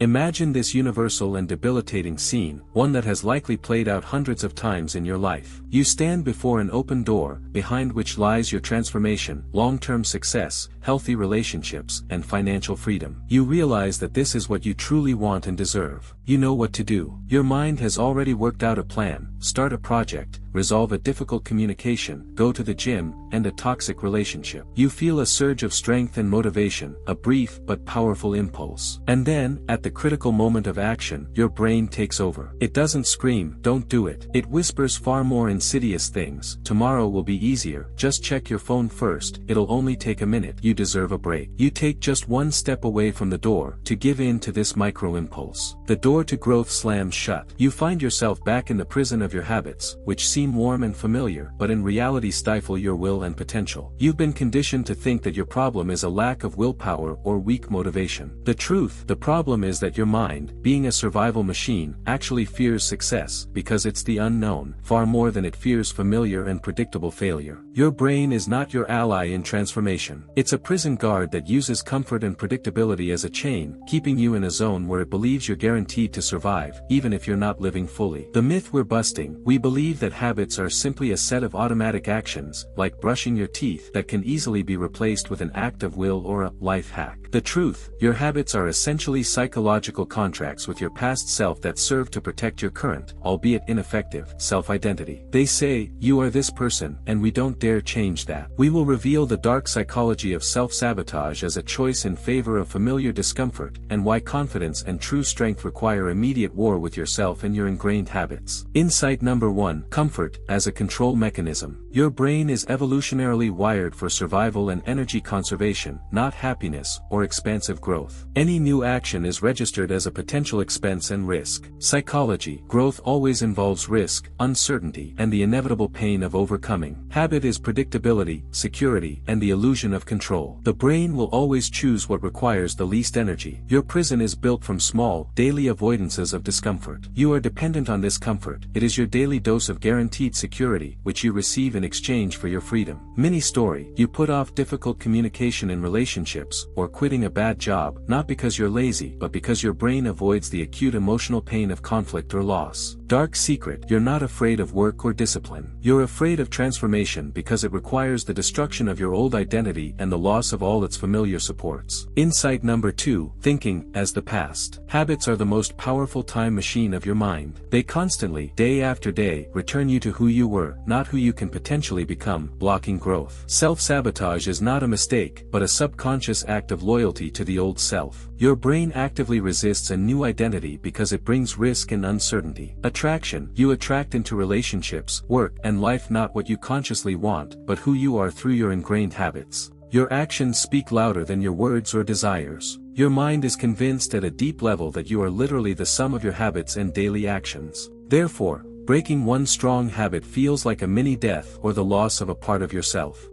Imagine this universal and debilitating scene, one that has likely played out hundreds of times in your life. You stand before an open door, behind which lies your transformation, long-term success, healthy relationships, and financial freedom. You realize that this is what you truly want and deserve. You know what to do. Your mind has already worked out a plan: start a project, resolve a difficult communication, go to the gym, end a toxic relationship. You feel a surge of strength and motivation, a brief but powerful impulse. And then, at the critical moment of action, your brain takes over. It doesn't scream, "Don't do it." It whispers far more insidious things. "Tomorrow will be easier, just check your phone first, it'll only take a minute, you deserve a break." You take just one step away from the door, to give in to this micro-impulse. The door to growth slams shut. You find yourself back in the prison of your habits, which seem warm and familiar, but in reality stifle your will and potential. You've been conditioned to think that your problem is a lack of willpower or weak motivation. The problem is that your mind, being a survival machine, actually fears success, because it's the unknown, far more than it fears familiar and predictable failure. Your brain is not your ally in transformation. It's a prison guard that uses comfort and predictability as a chain, keeping you in a zone where it believes you're guaranteed to survive, even if you're not living fully. The myth we're busting: we believe that habits are simply a set of automatic actions, like brushing your teeth, that can easily be replaced with an act of will or a life hack. The truth: your habits are essentially psychological contracts with your past self that serve to protect your current, albeit ineffective, self-identity. They say, "You are this person, and we don't dare change that." We will reveal the dark psychology of self-sabotage as a choice in favor of familiar discomfort, and why confidence and true strength require immediate war with yourself and your ingrained habits. Insight number 1: comfort as a control mechanism. Your brain is evolutionarily wired for survival and energy conservation, not happiness or expansive growth. Any new action is registered as a potential expense and risk. Psychology: growth always involves risk, uncertainty, and the inevitable pain of overcoming. Habit is predictability, security, and the illusion of control. The brain will always choose what requires the least energy. Your prison is built from small, daily avoidances of discomfort. You are dependent on this comfort. It is your daily dose of guaranteed security, which you receive in exchange for your freedom. Mini story: you put off difficult communication in relationships, or quitting a bad job, not because you're lazy, but because your brain avoids the acute emotional pain of conflict or loss. Dark secret: you're not afraid of work or discipline. You're afraid of transformation because it requires the destruction of your old identity and the loss of all its familiar supports. Insight number 2: thinking as the past. Habits are the most powerful time machine of your mind. They constantly, day after day, return you to who you were, not who you can potentially become, blocking growth. Self-sabotage is not a mistake, but a subconscious act of loyalty to the old self. Your brain actively resists a new identity because it brings risk and uncertainty. Attraction: you attract into relationships, work, and life not what you consciously want, but who you are through your ingrained habits. Your actions speak louder than your words or desires. Your mind is convinced at a deep level that you are literally the sum of your habits and daily actions. Therefore, breaking one strong habit feels like a mini-death or the loss of a part of yourself.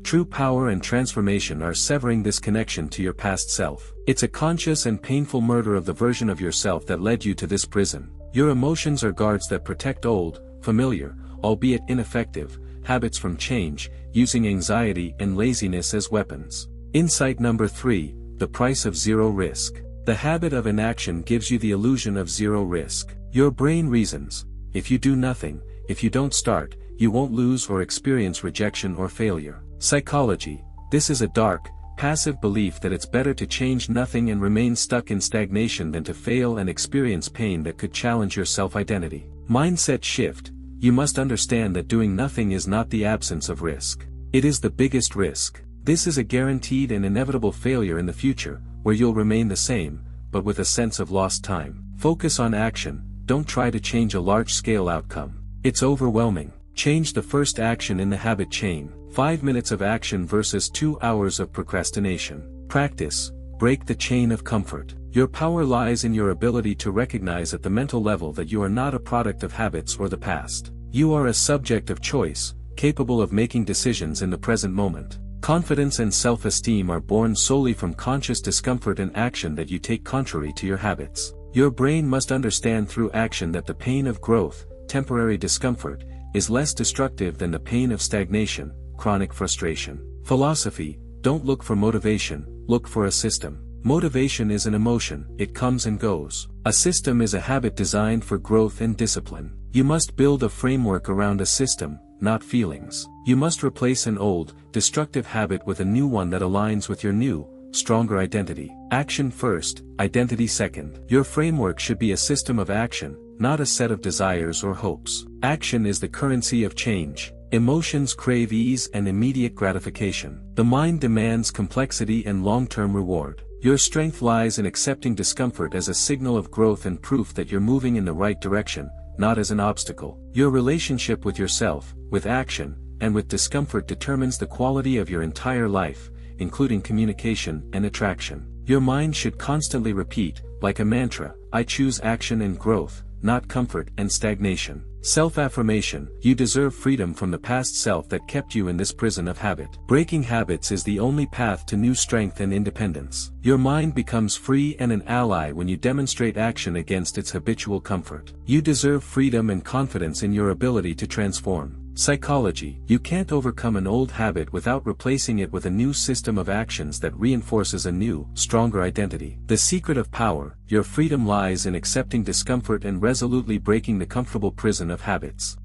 True power and transformation are severing this connection to your past self. It's a conscious and painful murder of the version of yourself that led you to this prison. Your emotions are guards that protect old, familiar, albeit ineffective, habits from change, using anxiety and laziness as weapons. Insight number 3: the price of zero risk. The habit of inaction gives you the illusion of zero risk. Your brain reasons: if you do nothing, if you don't start, you won't lose or experience rejection or failure. Psychology: this is a dark, passive belief that it's better to change nothing and remain stuck in stagnation than to fail and experience pain that could challenge your self-identity. Mindset shift: you must understand that doing nothing is not the absence of risk. It is the biggest risk. This is a guaranteed and inevitable failure in the future, where you'll remain the same, but with a sense of lost time. Focus on action, don't try to change a large-scale outcome. It's overwhelming. Change the first action in the habit chain. 5 minutes of action versus 2 hours of procrastination. Practice. Break the chain of comfort. Your power lies in your ability to recognize at the mental level that you are not a product of habits or the past. You are a subject of choice, capable of making decisions in the present moment. Confidence and self-esteem are born solely from conscious discomfort and action that you take contrary to your habits. Your brain must understand through action that the pain of growth, temporary discomfort, is less destructive than the pain of stagnation, chronic frustration. Philosophy: don't look for motivation, look for a system. Motivation is an emotion, it comes and goes. A system is a habit designed for growth and discipline. You must build a framework around a system, not feelings. You must replace an old, destructive habit with a new one that aligns with your new, stronger identity. Action first, identity second. Your framework should be a system of action, not a set of desires or hopes. Action is the currency of change. Emotions crave ease and immediate gratification. The mind demands complexity and long-term reward. Your strength lies in accepting discomfort as a signal of growth and proof that you're moving in the right direction, not as an obstacle. Your relationship with yourself, with action, and with discomfort determines the quality of your entire life, including communication and attraction. Your mind should constantly repeat, like a mantra, I choose action and growth, not comfort and stagnation. Self-affirmation, you deserve freedom from the past self that kept you in this prison of habit. Breaking habits is the only path to new strength and independence. Your mind becomes free and an ally when you demonstrate action against its habitual comfort. You deserve freedom and confidence in your ability to transform. Psychology, you can't overcome an old habit without replacing it with a new system of actions that reinforces a new, stronger identity. The secret of power, your freedom lies in accepting discomfort and resolutely breaking the comfortable prison of habits.